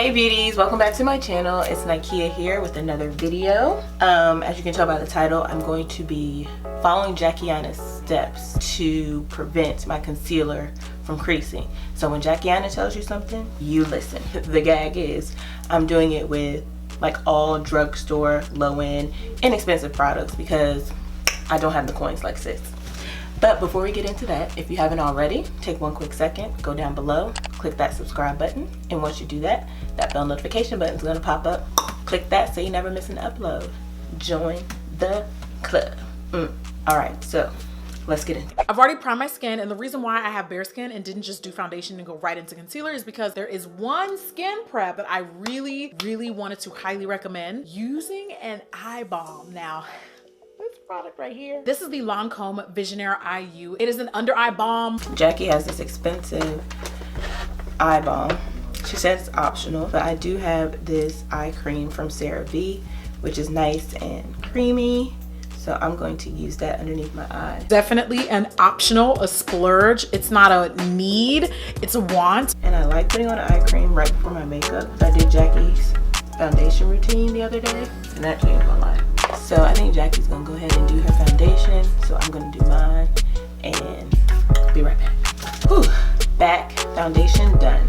Hey beauties, welcome back to my channel. It's Nikea here with another video. As you can tell by the title, I'm going to be following Aina's steps to prevent my concealer from creasing. So when Aina tells you something, you listen. The gag is I'm doing it with like all drugstore, low-end, inexpensive products because I don't have the coins like sis. But before we get into that, if you haven't already, take one quick second, go down below, click that subscribe button, and once you do that, that bell notification button is going to pop up. Click that so you never miss an upload. Join the club. Alright, so let's get in. I've already primed my skin, and the reason why I have bare skin and didn't just do foundation and go right into concealer is because there is one skin prep that I really wanted to highly recommend, using an eye balm. Now, product right here. This is the Lancome Visionaire IU. It is an under eye balm. Jackie has this expensive eye balm. She says it's optional, but I do have this eye cream from CeraVe, which is nice and creamy. So I'm going to use that underneath my eyes. Definitely an optional, a splurge. It's not a need, it's a want. And I like putting on eye cream right before my makeup. I did Jackie's foundation routine the other day, and that changed my life. So I think Jackie's gonna go ahead and do her foundation. So I'm gonna do mine and be right back. Whew. Back, foundation done.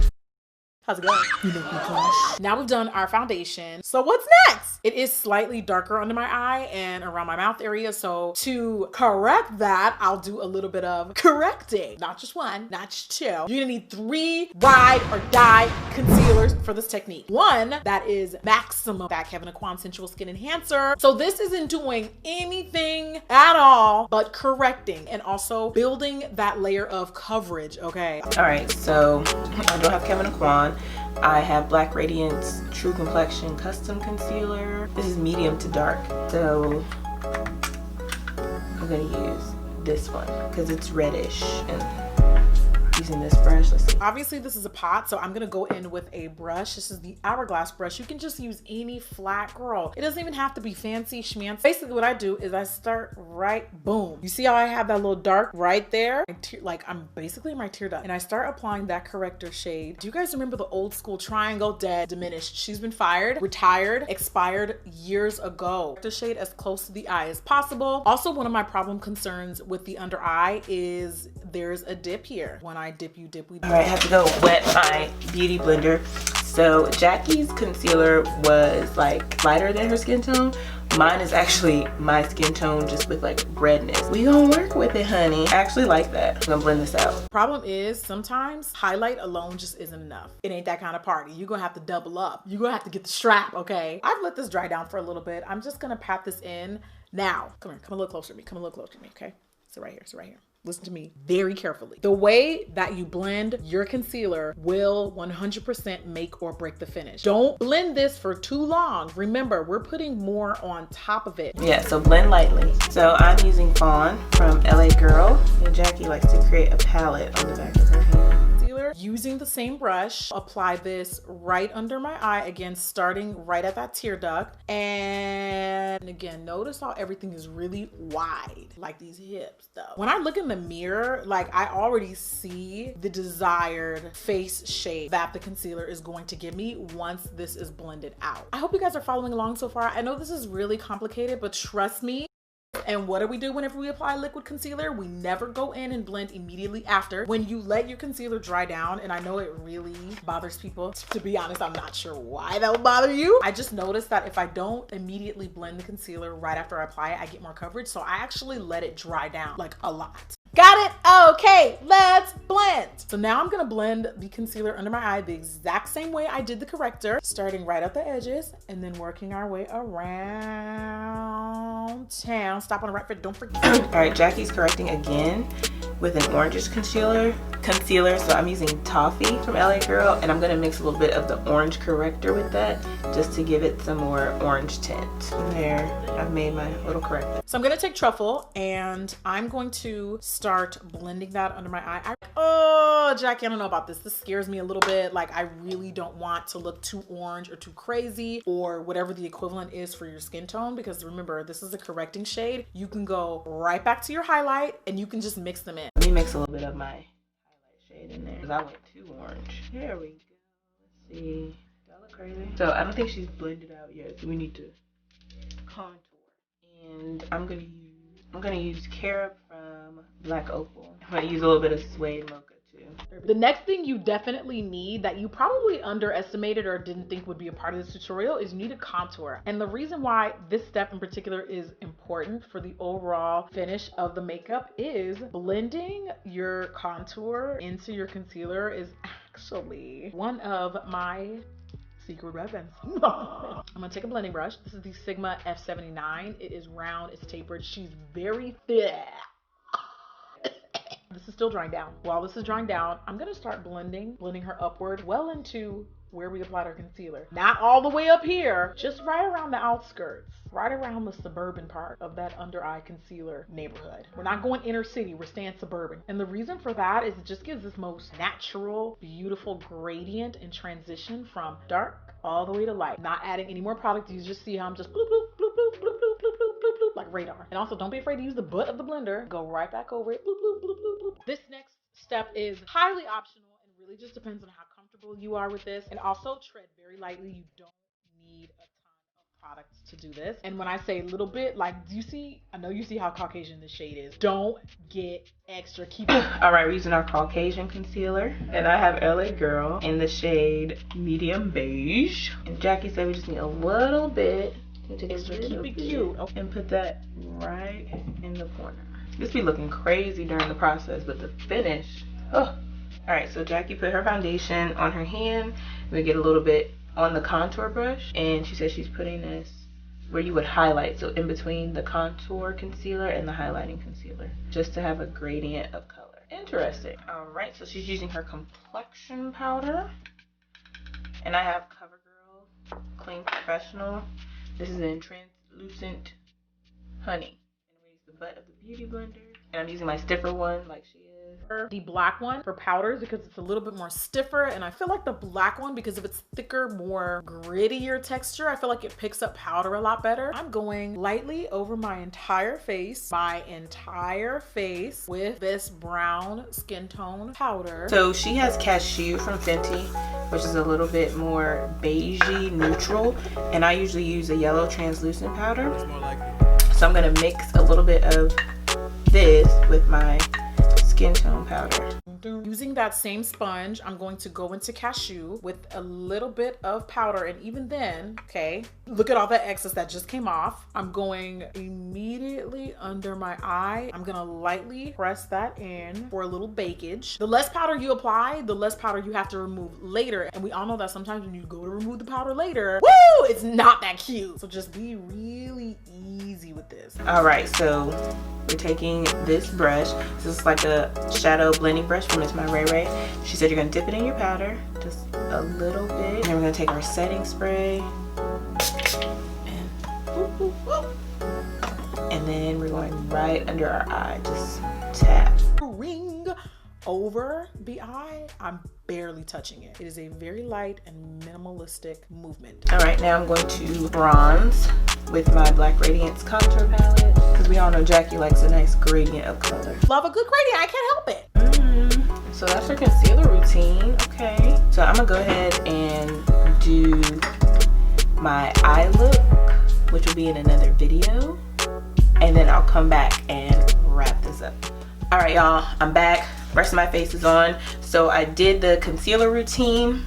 How's it going? You make me blush. Now we've done our foundation. So what's next? It is slightly darker under my eye and around my mouth area. So to correct that, I'll do a little bit of correcting. Not just one, not just two. You're gonna need 3 ride or die concealers for this technique. One that is maximum back Kevin Aquan Sensual Skin Enhancer. So this isn't doing anything at all but correcting and also building that layer of coverage, okay? All right, so I don't have Kevin Aquan. I have Black Radiance True Complexion Custom Concealer. This is medium to dark, so I'm gonna use this one because it's reddish. And using this brush, let's see. Obviously this is a pot, so I'm gonna go in with a brush. This is the Hourglass brush. You can just use any flat, girl. It doesn't even have to be fancy schmancy. Basically what I do is I start right, boom. You see how I have that little dark right there? Like I'm basically my tear duct. And I start applying that corrector shade. Do you guys remember the old school triangle? Dead, diminished. She's been fired, retired, expired years ago. The shade as close to the eye as possible. Also, one of my problem concerns with the under eye is there's a dip here. When I dip, you dip, we dip. All right, I have to go wet my beauty blender. So Jackie's concealer was like lighter than her skin tone. Mine is actually my skin tone, just with like redness. We gonna work with it, honey. I actually like that. I'm gonna blend this out. Problem is sometimes highlight alone just isn't enough. It ain't that kind of party. You're gonna have to double up. You're gonna have to get the strap, okay? I've let this dry down for a little bit. I'm just gonna pat this in. Now, come here, come a little closer to me. Come a little closer to me, okay? So right here, so right here. Listen to me very carefully. The way that you blend your concealer will 100% make or break the finish. Don't blend this for too long. Remember, we're putting more on top of it. Yeah, so blend lightly. So I'm using Fawn from LA Girl. And Jackie likes to create a palette on the back of her hand. Using the same brush, apply this right under my eye, again starting right at that tear duct. And again, notice how everything is really wide, like these hips though. When I look in the mirror, like I already see the desired face shape that the concealer is going to give me once this is blended out. I hope you guys are following along so far. I know this is really complicated, but trust me. And what do we do whenever we apply liquid concealer? We never go in and blend immediately after. When you let your concealer dry down, and I know it really bothers people, to be honest, I'm not sure why that would bother you. I just noticed that if I don't immediately blend the concealer right after I apply it, I get more coverage. So I actually let it dry down like a lot. Got it? Okay, let's blend. So now I'm gonna blend the concealer under my eye the exact same way I did the corrector, starting right at the edges and then working our way around town. Stop on the right foot, don't forget. All right, Jackie's correcting again with an orangish concealer. So I'm using Toffee from LA Girl, and I'm gonna mix a little bit of the orange corrector with that just to give it some more orange tint. There, I've made my little corrector. So I'm gonna take Truffle and I'm going to start blending that under my eye. Oh, Jackie, I don't know about this. This scares me a little bit. Like I really don't want to look too orange or too crazy or whatever the equivalent is for your skin tone, because remember, this is a correcting shade. You can go right back to your highlight and you can just mix them in. Let me mix a little bit of my highlight shade in there because I went too orange. There we go. Let's see. Do I look crazy. So I don't think she's blended out yet, so we need to contour. And I'm gonna use Carob from Black Opal. I'm gonna use a little bit of Suede Mocha too. The next thing you definitely need that you probably underestimated or didn't think would be a part of this tutorial is you need a contour. And the reason why this step in particular is important for the overall finish of the makeup is blending your contour into your concealer is actually one of my secret weapons. I'm gonna take a blending brush. This is the Sigma F79. It is round, it's tapered. She's very thick. This is still drying down. While this is drying down, I'm gonna start blending her upward well into where we applied our concealer. Not all the way up here, just right around the outskirts, right around the suburban part of that under eye concealer neighborhood. We're not going inner city, we're staying suburban. And the reason for that is it just gives this most natural, beautiful gradient and transition from dark all the way to light. Not adding any more product. You just see how I'm just bloop, bloop, bloop, bloop, bloop, bloop, bloop, bloop, bloop, bloop, like radar. And also don't be afraid to use the butt of the blender. Go right back over it. Bloop, bloop, bloop, bloop, bloop. This next step is highly optional and really just depends on how comfortable you are with this. And also tread very lightly. You don't need a ton of products to do this. And when I say a little bit, like, do you see, I know you see how Caucasian this shade is. Don't get extra. Keep it. All right, we're using our Caucasian concealer. And I have LA Girl in the shade medium beige. And Jackie said we just need a little bit. Keep it cute. Okay. And put that right in the corner. This be looking crazy during the process, but the finish, oh. All right, so Jackie put her foundation on her hand. We get a little bit on the contour brush, and she says she's putting this where you would highlight, so in between the contour concealer and the highlighting concealer, just to have a gradient of color. Interesting. All right, so she's using her complexion powder, and I have CoverGirl Clean Professional. This is in translucent honey. And we use the butt of the beauty blender, and I'm using my stiffer one like she is. The black one for powders because it's a little bit more stiffer, and I feel like the black one, because of its thicker, more grittier texture, I feel like it picks up powder a lot better. I'm going lightly over my entire face with this brown skin tone powder. So she has Cashew from Fenty, which is a little bit more beigey neutral, and I usually use a yellow translucent powder. So I'm gonna mix a little bit of this with my skin tone powder. Using that same sponge, I'm going to go into Cashew with a little bit of powder, and even then, okay, look at all that excess that just came off. I'm going immediately under my eye. I'm gonna lightly press that in for a little bakage. The less powder you apply, the less powder you have to remove later. And we all know that sometimes when you go to remove the powder later, woo, it's not that cute. So just be really easy with this. All right, so we're taking this brush. This is like a shadow blending brush from Miss My Ray Ray. She said you're gonna dip it in your powder, just a little bit. And then we're gonna take our setting spray. And whoop, whoop, whoop. And then we're going right under our eye, just tap. Ring over the eye. I'm barely touching it. It is a very light and minimalistic movement. All right, now I'm going to bronze with my Black Radiance contour palette, because we all know Jackie likes a nice gradient of color. Love a good gradient, I can't help it. So that's her concealer routine. Okay, so I'm gonna go ahead and do my eye look, which will be in another video, and then I'll come back and wrap this up. All right, y'all, I'm back. Rest of my face is on. So I did the concealer routine.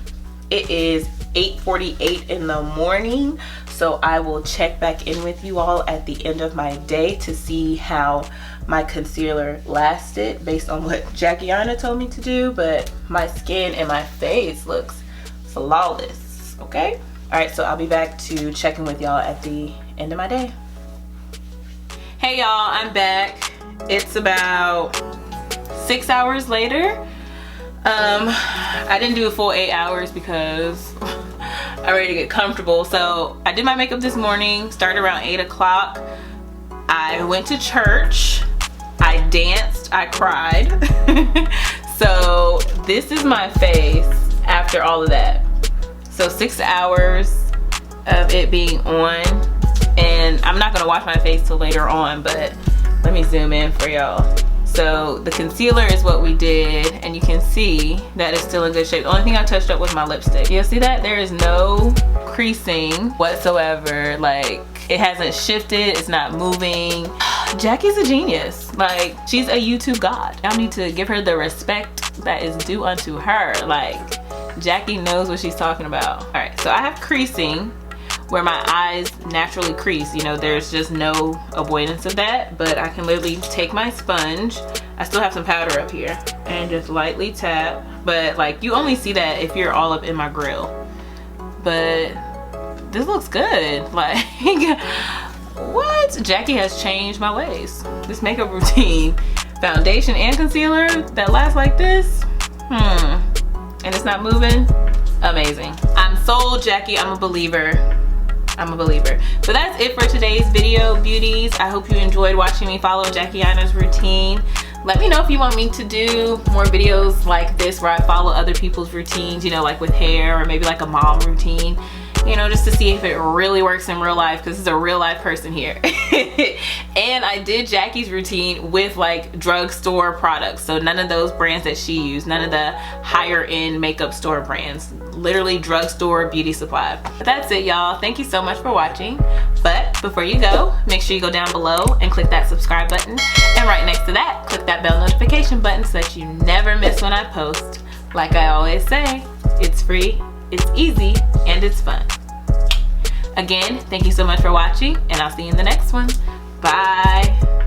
It is 8:48 in the morning, so I will check back in with you all at the end of my day to see how my concealer lasted based on what Aina told me to do, but my skin and my face looks flawless. Okay, all right, so I'll be back to check in with y'all at the end of my day. Hey y'all, I'm back. It's about 6 hours later. I didn't do a full 8 hours because I'm ready to get comfortable. So I did my makeup this morning, started around 8 o'clock. I went to church, I danced, I cried. So this is my face after all of that. So 6 hours of it being on, and I'm not gonna wash my face till later on, but let me zoom in for y'all. So the concealer is what we did, and you can see that it's still in good shape. The only thing I touched up was my lipstick. You'll see that there is no creasing whatsoever. Like, it hasn't shifted, it's not moving. Jackie's a genius. Like, she's a YouTube god. Y'all need to give her the respect that is due unto her. Like, Jackie knows what she's talking about. All right, so I have creasing where my eyes naturally crease. You know, there's just no avoidance of that, but I can literally take my sponge. I still have some powder up here, and just lightly tap. But like, you only see that if you're all up in my grill. But this looks good. Like, what? Jackie has changed my ways. This makeup routine, foundation and concealer that lasts like this, and it's not moving. Amazing. I'm sold, Jackie. I'm a believer. I'm a believer. So that's it for today's video, beauties. I hope you enjoyed watching me follow Jackie Aina's routine. Let me know if you want me to do more videos like this where I follow other people's routines, you know, like with hair, or maybe like a mom routine, you know, just to see if it really works in real life, because this is a real life person here. And I did Jackie's routine with like drugstore products, so none of those brands that she used, none of the higher end makeup store brands, literally drugstore beauty supply. But that's it, y'all. Thank you so much for watching. But before you go, make sure you go down below and click that subscribe button, and right next to that, click that bell notification button so that you never miss when I post. Like I always say, it's free, it's easy, and it's fun. Again, thank you so much for watching, and I'll see you in the next one. Bye.